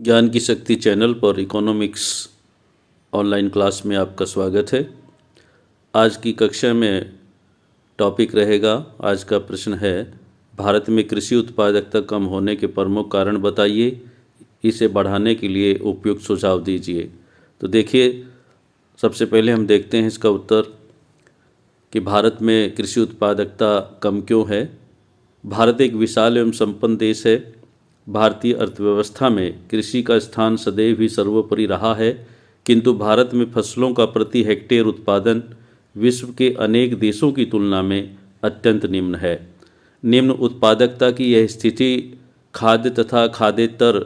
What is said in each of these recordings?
ज्ञान की शक्ति चैनल पर इकोनॉमिक्स ऑनलाइन क्लास में आपका स्वागत है। आज की कक्षा में टॉपिक रहेगा, आज का प्रश्न है, भारत में कृषि उत्पादकता कम होने के प्रमुख कारण बताइए, इसे बढ़ाने के लिए उपयुक्त सुझाव दीजिए। तो देखिए, सबसे पहले हम देखते हैं इसका उत्तर कि भारत में कृषि उत्पादकता कम क्यों है। भारत एक विशाल एवं संपन्न देश है। भारतीय अर्थव्यवस्था में कृषि का स्थान सदैव ही सर्वोपरि रहा है, किंतु भारत में फसलों का प्रति हेक्टेयर उत्पादन विश्व के अनेक देशों की तुलना में अत्यंत निम्न है। निम्न उत्पादकता की यह स्थिति खाद्य तथा खाद्येतर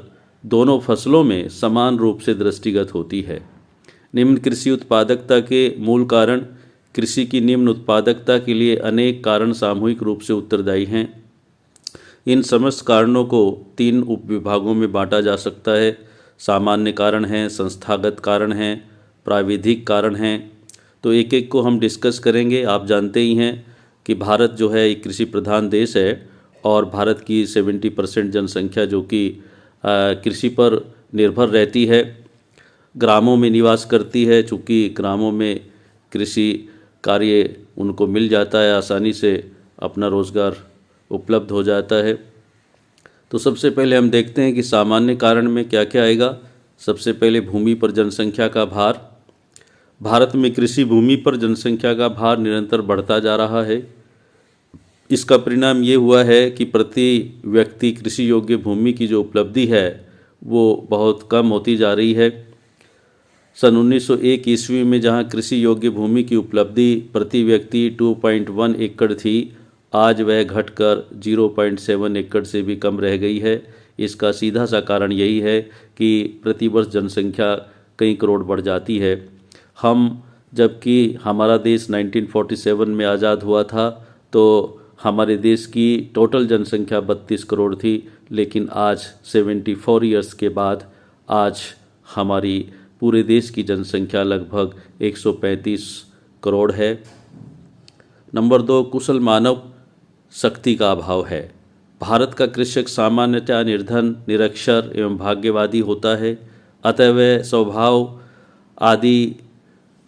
दोनों फसलों में समान रूप से दृष्टिगत होती है। निम्न कृषि उत्पादकता के मूल कारण, कृषि की निम्न उत्पादकता के लिए अनेक कारण सामूहिक रूप से उत्तरदायी हैं। इन समस्त कारणों को 3 उपविभागों में बांटा जा सकता है। सामान्य कारण हैं, संस्थागत कारण हैं, प्राविधिक कारण हैं। तो एक एक को हम डिस्कस करेंगे। आप जानते ही हैं कि भारत जो है एक कृषि प्रधान देश है और भारत की 70% जनसंख्या जो कि कृषि पर निर्भर रहती है, ग्रामों में निवास करती है। चूँकि ग्रामों में कृषि कार्य उनको मिल जाता है, आसानी से अपना रोज़गार उपलब्ध हो जाता है। तो सबसे पहले हम देखते हैं कि सामान्य कारण में क्या क्या आएगा। सबसे पहले भूमि पर जनसंख्या का भार। भारत में कृषि भूमि पर जनसंख्या का भार निरंतर बढ़ता जा रहा है। इसका परिणाम ये हुआ है कि प्रति व्यक्ति कृषि योग्य भूमि की जो उपलब्धि है वो बहुत कम होती जा रही है। सन 1901 ईस्वी में जहां कृषि योग्य भूमि की उपलब्धि प्रति व्यक्ति 2.1 एकड़ थी, आज वह घटकर 0.7 एकड़ से भी कम रह गई है। इसका सीधा सा कारण यही है कि प्रतिवर्ष जनसंख्या कई करोड़ बढ़ जाती है। जबकि हमारा देश 1947 में आज़ाद हुआ था तो हमारे देश की टोटल जनसंख्या 32 करोड़ थी, लेकिन आज 74 ईयर्स के बाद आज हमारी पूरे देश की जनसंख्या लगभग 135 करोड़ है। नंबर 2, कुशल मानव शक्ति का अभाव है। भारत का कृषक सामान्यतः निर्धन, निरक्षर एवं भाग्यवादी होता है, अतः वह स्वभाव आदि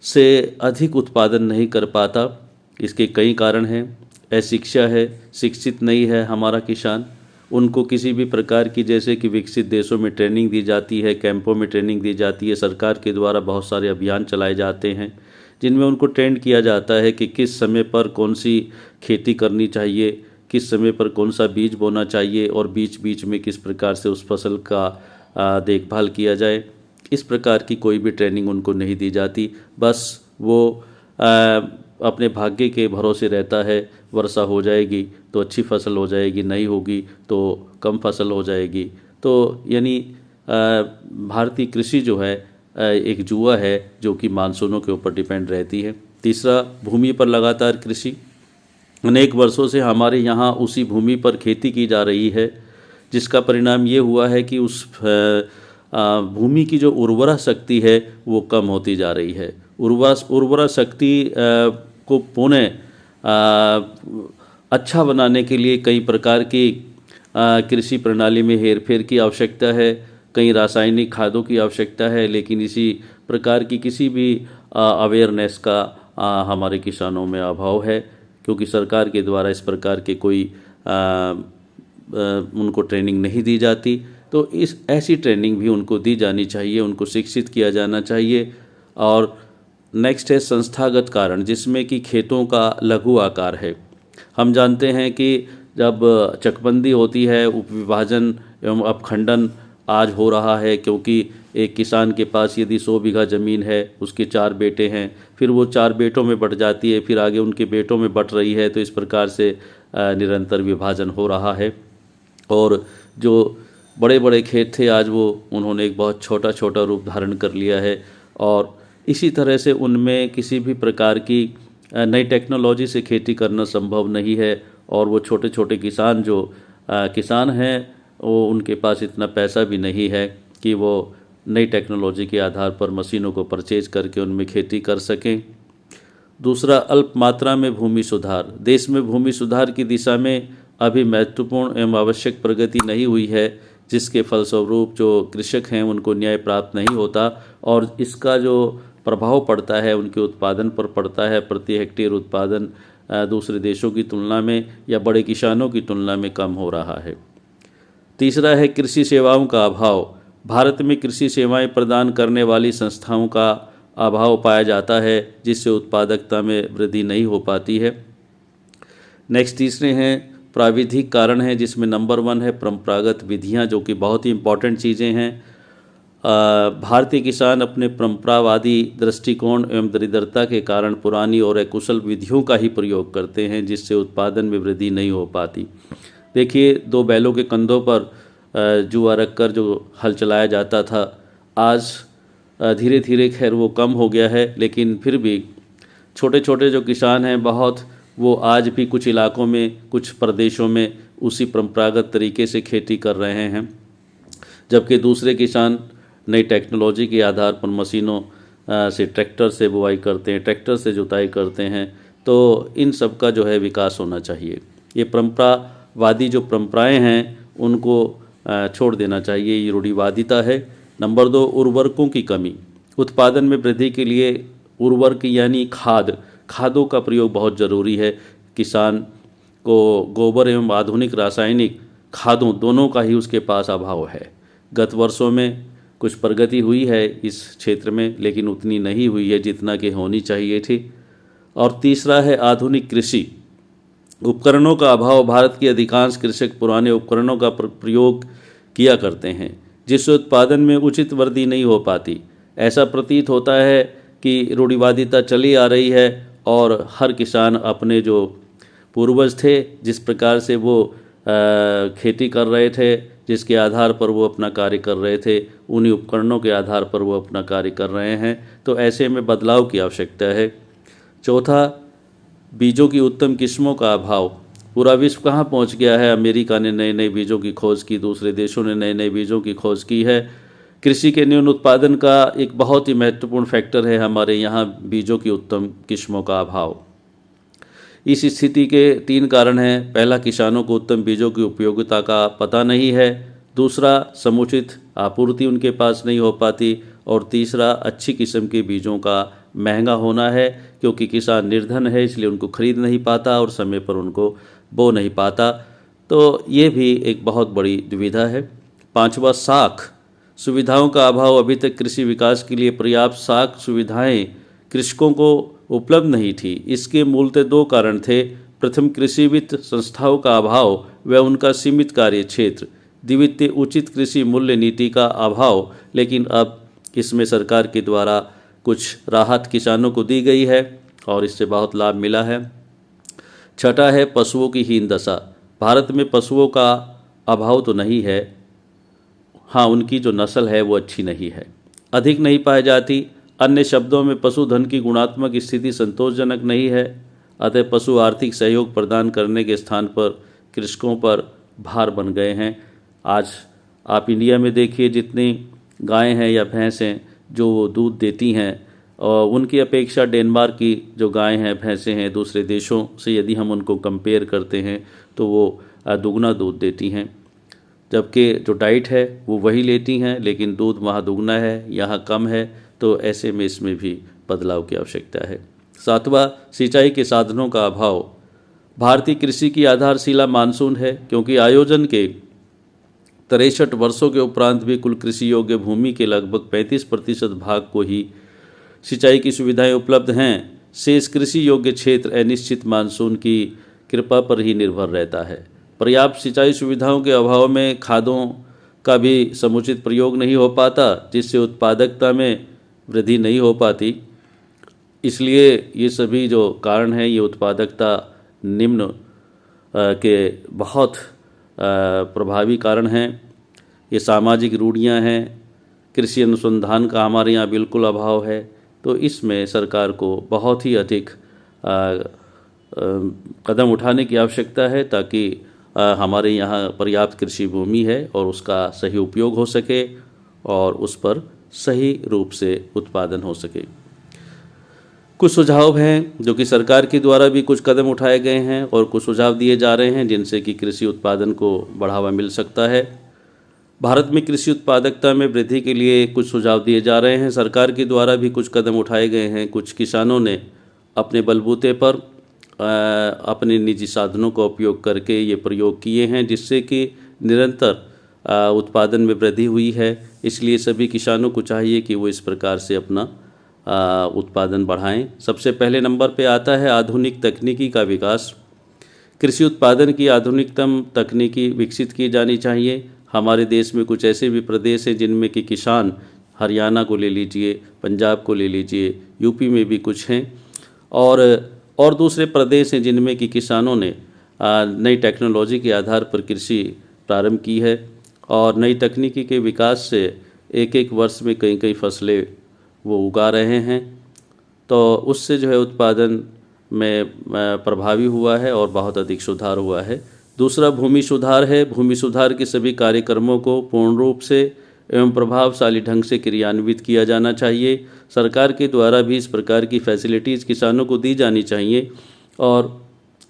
से अधिक उत्पादन नहीं कर पाता। इसके कई कारण हैं। अशिक्षा है, शिक्षित नहीं है हमारा किसान। उनको किसी भी प्रकार की, जैसे कि विकसित देशों में ट्रेनिंग दी जाती है, कैंपों में ट्रेनिंग दी जाती है, सरकार के द्वारा बहुत सारे अभियान चलाए जाते हैं जिनमें उनको ट्रेंड किया जाता है कि किस समय पर कौन सी खेती करनी चाहिए, किस समय पर कौन सा बीज बोना चाहिए और बीच बीच में किस प्रकार से उस फसल का देखभाल किया जाए। इस प्रकार की कोई भी ट्रेनिंग उनको नहीं दी जाती। बस वो अपने भाग्य के भरोसे रहता है, वर्षा हो जाएगी तो अच्छी फसल हो जाएगी, नहीं होगी तो कम फसल हो जाएगी। तो यानी भारतीय कृषि जो है एक जुआ है जो कि मानसूनों के ऊपर डिपेंड रहती है। तीसरा, भूमि पर लगातार कृषि। अनेक वर्षों से हमारे यहाँ उसी भूमि पर खेती की जा रही है, जिसका परिणाम ये हुआ है कि उस भूमि की जो उर्वरा शक्ति है वो कम होती जा रही है। उर्वरा शक्ति को पुनः अच्छा बनाने के लिए कई प्रकार की कृषि प्रणाली में हेरफेर की आवश्यकता है, कई रासायनिक खादों की आवश्यकता है, लेकिन इसी प्रकार की किसी भी अवेयरनेस का हमारे किसानों में अभाव है, क्योंकि सरकार के द्वारा इस प्रकार के कोई उनको ट्रेनिंग नहीं दी जाती। तो ऐसी ट्रेनिंग भी उनको दी जानी चाहिए, उनको शिक्षित किया जाना चाहिए। और नेक्स्ट है संस्थागत कारण, जिसमें कि खेतों का लघु आकार है। हम जानते हैं कि जब चकबंदी होती है, उपविभाजन एवं अपखंडन आज हो रहा है, क्योंकि एक किसान के पास यदि 100 बीघा ज़मीन है, उसके 4 बेटे हैं, फिर वो 4 बेटों में बंट जाती है, फिर आगे उनके बेटों में बंट रही है। तो इस प्रकार से निरंतर विभाजन हो रहा है और जो बड़े बड़े खेत थे आज वो उन्होंने एक बहुत छोटा छोटा रूप धारण कर लिया है। और इसी तरह से उनमें किसी भी प्रकार की नई टेक्नोलॉजी से खेती करना संभव नहीं है। और वो छोटे छोटे किसान जो किसान हैं वो उनके पास इतना पैसा भी नहीं है कि वो नई टेक्नोलॉजी के आधार पर मशीनों को परचेज करके उनमें खेती कर सकें। दूसरा, अल्प मात्रा में भूमि सुधार। देश में भूमि सुधार की दिशा में अभी महत्वपूर्ण एवं आवश्यक प्रगति नहीं हुई है, जिसके फलस्वरूप जो कृषक हैं उनको न्याय प्राप्त नहीं होता और इसका जो प्रभाव पड़ता है उनके उत्पादन पर पड़ता है। प्रति हेक्टेयर उत्पादन दूसरे देशों की तुलना में या बड़े किसानों की तुलना में कम हो रहा है। तीसरा है कृषि सेवाओं का अभाव। भारत में कृषि सेवाएं प्रदान करने वाली संस्थाओं का अभाव पाया जाता है, जिससे उत्पादकता में वृद्धि नहीं हो पाती है। नेक्स्ट तीसरे हैं प्राविधिक कारण हैं, जिसमें नंबर 1 है परंपरागत विधियां, जो कि बहुत ही इम्पॉर्टेंट चीज़ें हैं। भारतीय किसान अपने परंपरावादी दृष्टिकोण एवं दरिद्रता के कारण पुरानी और अकुशल विधियों का ही प्रयोग करते हैं, जिससे उत्पादन में वृद्धि नहीं हो पाती। देखिए, 2 बैलों के कंधों पर जुआ रखकर जो हल चलाया जाता था, आज धीरे धीरे खैर वो कम हो गया है, लेकिन फिर भी छोटे छोटे जो किसान हैं बहुत, वो आज भी कुछ इलाकों में, कुछ प्रदेशों में उसी परंपरागत तरीके से खेती कर रहे हैं, जबकि दूसरे किसान नई टेक्नोलॉजी के आधार पर मशीनों से, ट्रैक्टर से बुआई करते हैं, ट्रैक्टर से जुताई करते हैं। तो इन सब का जो है विकास होना चाहिए। ये परंपरावादी जो परंपराएं हैं उनको छोड़ देना चाहिए, ये रूढ़िवादिता है। नंबर 2, उर्वरकों की कमी। उत्पादन में वृद्धि के लिए उर्वरक यानी खादों का प्रयोग बहुत ज़रूरी है। किसान को गोबर एवं आधुनिक रासायनिक खादों दोनों का ही उसके पास अभाव है। गत वर्षों में कुछ प्रगति हुई है इस क्षेत्र में, लेकिन उतनी नहीं हुई है जितना कि होनी चाहिए थी। और तीसरा है आधुनिक कृषि उपकरणों का अभाव। भारत के अधिकांश कृषक पुराने उपकरणों का प्रयोग किया करते हैं, जिससे उत्पादन में उचित वृद्धि नहीं हो पाती। ऐसा प्रतीत होता है कि रूढ़िवादिता चली आ रही है और हर किसान अपने जो पूर्वज थे, जिस प्रकार से वो खेती कर रहे थे, जिसके आधार पर वो अपना कार्य कर रहे थे, उन्हीं उपकरणों के आधार पर वो अपना कार्य कर रहे हैं। तो ऐसे में बदलाव की आवश्यकता है। चौथा, बीजों की उत्तम किस्मों का अभाव। पूरा विश्व कहाँ पहुँच गया है। अमेरिका ने नए नए बीजों की खोज की, दूसरे देशों ने नए नए बीजों की खोज की है। कृषि के न्यून उत्पादन का एक बहुत ही महत्वपूर्ण फैक्टर है हमारे यहाँ बीजों की उत्तम किस्मों का अभाव। इस स्थिति के 3 कारण हैं। पहला, किसानों को उत्तम बीजों की उपयोगिता का पता नहीं है। दूसरा, समुचित आपूर्ति उनके पास नहीं हो पाती। और तीसरा, अच्छी किस्म के बीजों का महंगा होना है, क्योंकि किसान निर्धन है, इसलिए उनको खरीद नहीं पाता और समय पर उनको बो नहीं पाता। तो ये भी एक बहुत बड़ी दुविधा है। 5वां, साख सुविधाओं का अभाव। अभी तक कृषि विकास के लिए पर्याप्त साख सुविधाएं कृषकों को उपलब्ध नहीं थी। इसके मूलतः 2 कारण थे। प्रथम, कृषि वित्त संस्थाओं का अभाव व उनका सीमित कार्य क्षेत्र। द्वितीय, उचित कृषि मूल्य नीति का अभाव, लेकिन अब इसमें सरकार के द्वारा कुछ राहत किसानों को दी गई है और इससे बहुत लाभ मिला है। छठा है पशुओं की हीन दशा। भारत में पशुओं का अभाव तो नहीं है, हाँ, उनकी जो नस्ल है वो अच्छी नहीं है, अधिक नहीं पाई जाती। अन्य शब्दों में पशुधन की गुणात्मक स्थिति संतोषजनक नहीं है। अतः पशु आर्थिक सहयोग प्रदान करने के स्थान पर कृषकों पर भार बन गए हैं। आज आप इंडिया में देखिए, जितनी गायें हैं या भैंस हैं जो वो दूध देती हैं, और उनकी अपेक्षा डेनमार्क की जो गायें हैं, भैंसें हैं, दूसरे देशों से यदि हम उनको कंपेयर करते हैं तो वो दुगना दूध देती हैं, जबकि जो डाइट है वो वही लेती हैं, लेकिन दूध वहाँ दुगना है, यहाँ कम है। तो ऐसे में इसमें भी बदलाव की आवश्यकता है। 7वां, सिंचाई के साधनों का अभाव। भारतीय कृषि की आधारशिला मानसून है, क्योंकि आयोजन के 63 वर्षों के उपरांत भी कुल कृषि योग्य भूमि के लगभग 35% भाग को ही सिंचाई की सुविधाएं उपलब्ध हैं। शेष कृषि योग्य क्षेत्र अनिश्चित मानसून की कृपा पर ही निर्भर रहता है। पर्याप्त सिंचाई सुविधाओं के अभाव में खादों का भी समुचित प्रयोग नहीं हो पाता, जिससे उत्पादकता में वृद्धि नहीं हो पाती। इसलिए ये सभी जो कारण हैं, ये उत्पादकता निम्न के बहुत प्रभावी कारण हैं। ये सामाजिक रूढ़ियाँ हैं। कृषि अनुसंधान का हमारे यहाँ बिल्कुल अभाव है। तो इसमें सरकार को बहुत ही अधिक कदम उठाने की आवश्यकता है, ताकि हमारे यहाँ पर्याप्त कृषि भूमि है और उसका सही उपयोग हो सके और उस पर सही रूप से उत्पादन हो सके। कुछ सुझाव हैं जो कि सरकार के द्वारा भी कुछ कदम उठाए गए हैं और कुछ सुझाव दिए जा रहे हैं, जिनसे कि कृषि उत्पादन को बढ़ावा मिल सकता है। भारत में कृषि उत्पादकता में वृद्धि के लिए कुछ सुझाव दिए जा रहे हैं। सरकार के द्वारा भी कुछ कदम उठाए गए हैं। कुछ किसानों ने अपने बलबूते पर अपने निजी साधनों का उपयोग करके ये प्रयोग किए हैं, जिससे कि निरंतर उत्पादन में वृद्धि हुई है। इसलिए सभी किसानों को चाहिए कि वो इस प्रकार से अपना उत्पादन बढ़ाएं। सबसे पहले नंबर पे आता है आधुनिक तकनीकी का विकास। कृषि उत्पादन की आधुनिकतम तकनीकी विकसित की जानी चाहिए। हमारे देश में कुछ ऐसे भी प्रदेश हैं जिनमें कि किसान, हरियाणा को ले लीजिए, पंजाब को ले लीजिए, यूपी में भी कुछ हैं, और दूसरे प्रदेश हैं जिनमें कि किसानों ने नई टेक्नोलॉजी के आधार पर कृषि प्रारंभ की है और नई तकनीकी के विकास से एक एक वर्ष में कई कई फसलें वो उगा रहे हैं। तो उससे जो है उत्पादन में प्रभावी हुआ है और बहुत अधिक सुधार हुआ है। दूसरा भूमि सुधार है। भूमि सुधार के सभी कार्यक्रमों को पूर्ण रूप से एवं प्रभावशाली ढंग से क्रियान्वित किया जाना चाहिए। सरकार के द्वारा भी इस प्रकार की फैसिलिटीज़ किसानों को दी जानी चाहिए और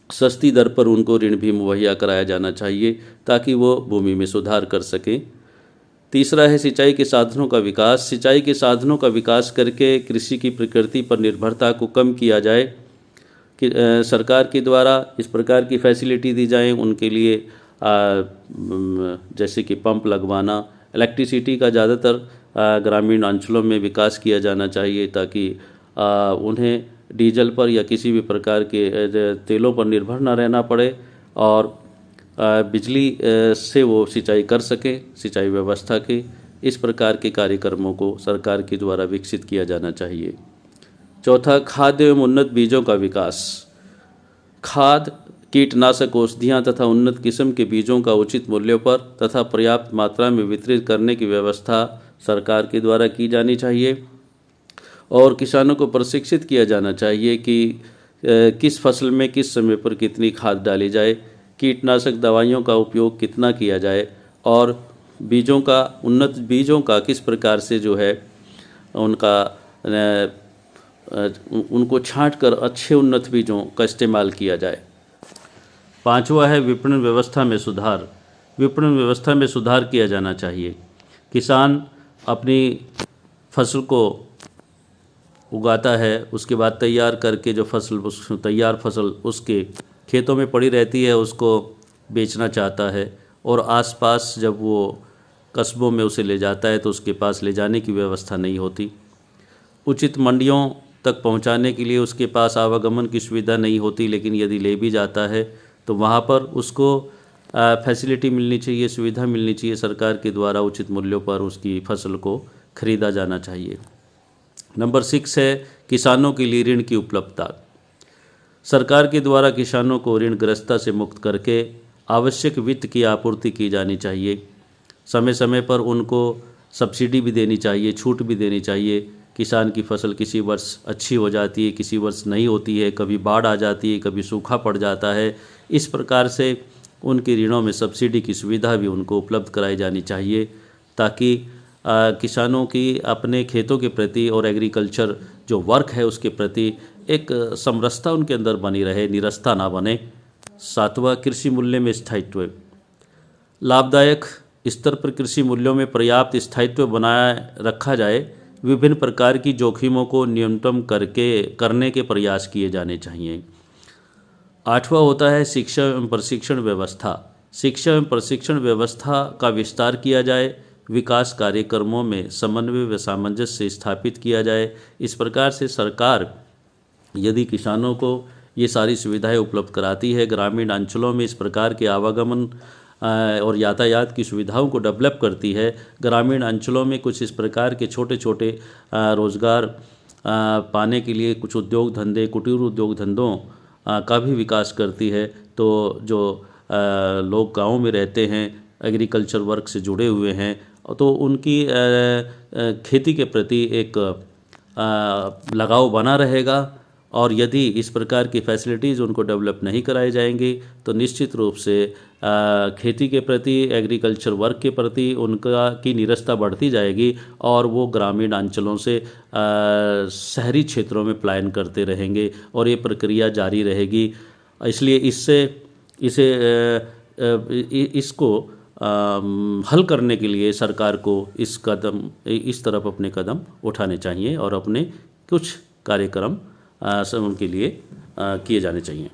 सस्ती दर पर उनको ऋण भी मुहैया कराया जाना चाहिए ताकि वो भूमि में सुधार कर सकें। तीसरा है सिंचाई के साधनों का विकास। सिंचाई के साधनों का विकास करके कृषि की प्रकृति पर निर्भरता को कम किया जाए। कि सरकार के द्वारा इस प्रकार की फैसिलिटी दी जाए उनके लिए, जैसे कि पंप लगवाना, इलेक्ट्रिसिटी का ज़्यादातर ग्रामीण अंचलों में विकास किया जाना चाहिए ताकि उन्हें डीजल पर या किसी भी प्रकार के तेलों पर निर्भर न रहना पड़े और बिजली से वो सिंचाई कर सकें। सिंचाई व्यवस्था के इस प्रकार के कार्यक्रमों को सरकार के द्वारा विकसित किया जाना चाहिए। चौथा, खाद्य एवं उन्नत बीजों का विकास। खाद, कीटनाशक, औषधियाँ तथा उन्नत किस्म के बीजों का उचित मूल्यों पर तथा पर्याप्त मात्रा में वितरित करने की व्यवस्था सरकार के द्वारा की जानी चाहिए और किसानों को प्रशिक्षित किया जाना चाहिए कि किस फसल में किस समय पर कितनी खाद डाली जाए, कीटनाशक दवाइयों का उपयोग कितना किया जाए और बीजों का, उन्नत बीजों का किस प्रकार से जो है उनको छांट कर अच्छे उन्नत बीजों का इस्तेमाल किया जाए। पांचवा है विपणन व्यवस्था में सुधार। विपणन व्यवस्था में सुधार किया जाना चाहिए। किसान अपनी फसल को उगाता है, उसके बाद तैयार करके जो फसल, तैयार फसल उसके खेतों में पड़ी रहती है, उसको बेचना चाहता है और आसपास जब वो कस्बों में उसे ले जाता है तो उसके पास ले जाने की व्यवस्था नहीं होती। उचित मंडियों तक पहुंचाने के लिए उसके पास आवागमन की सुविधा नहीं होती, लेकिन यदि ले भी जाता है तो वहां पर उसको फैसिलिटी मिलनी चाहिए, सुविधा मिलनी चाहिए। सरकार के द्वारा उचित मूल्यों पर उसकी फसल को खरीदा जाना चाहिए। नंबर 6 है किसानों के लिए ऋण की उपलब्धता। सरकार के द्वारा किसानों को ऋणग्रस्तता से मुक्त करके आवश्यक वित्त की आपूर्ति की जानी चाहिए। समय समय पर उनको सब्सिडी भी देनी चाहिए, छूट भी देनी चाहिए। किसान की फसल किसी वर्ष अच्छी हो जाती है, किसी वर्ष नहीं होती है, कभी बाढ़ आ जाती है, कभी सूखा पड़ जाता है। इस प्रकार से उनके ऋणों में सब्सिडी की सुविधा भी उनको उपलब्ध कराई जानी चाहिए ताकि किसानों की अपने खेतों के प्रति और एग्रीकल्चर जो वर्क है उसके प्रति एक समरसता उनके अंदर बनी रहे, निरस्ता ना बने। सातवां, कृषि मूल्य में स्थायित्व। लाभदायक स्तर पर कृषि मूल्यों में पर्याप्त स्थायित्व बनाए रखा जाए। विभिन्न प्रकार की जोखिमों को न्यूनतम करने के प्रयास किए जाने चाहिए। आठवां होता है शिक्षा एवं प्रशिक्षण व्यवस्था। शिक्षा एवं प्रशिक्षण व्यवस्था का विस्तार किया जाए, विकास कार्यक्रमों में समन्वय व सामंजस्य स्थापित किया जाए। इस प्रकार से सरकार यदि किसानों को ये सारी सुविधाएं उपलब्ध कराती है, ग्रामीण अंचलों में इस प्रकार के आवागमन और यातायात की सुविधाओं को डेवलप करती है, ग्रामीण अंचलों में कुछ इस प्रकार के छोटे छोटे रोज़गार पाने के लिए कुछ उद्योग धंधे, कुटीर उद्योग धंधों का भी विकास करती है, तो जो लोग गाँव में रहते हैं, एग्रीकल्चर वर्क से जुड़े हुए हैं, तो उनकी खेती के प्रति एक लगाव बना रहेगा। और यदि इस प्रकार की फैसिलिटीज़ उनको डेवलप नहीं कराई जाएंगी तो निश्चित रूप से खेती के प्रति, एग्रीकल्चर वर्क के प्रति उनका की निरस्ता बढ़ती जाएगी और वो ग्रामीण अंचलों से शहरी क्षेत्रों में पलायन करते रहेंगे और ये प्रक्रिया जारी रहेगी। इसलिए इसको हल करने के लिए सरकार को इस तरफ अपने कदम उठाने चाहिए और अपने कुछ कार्यक्रम उनके लिए किए जाने चाहिए।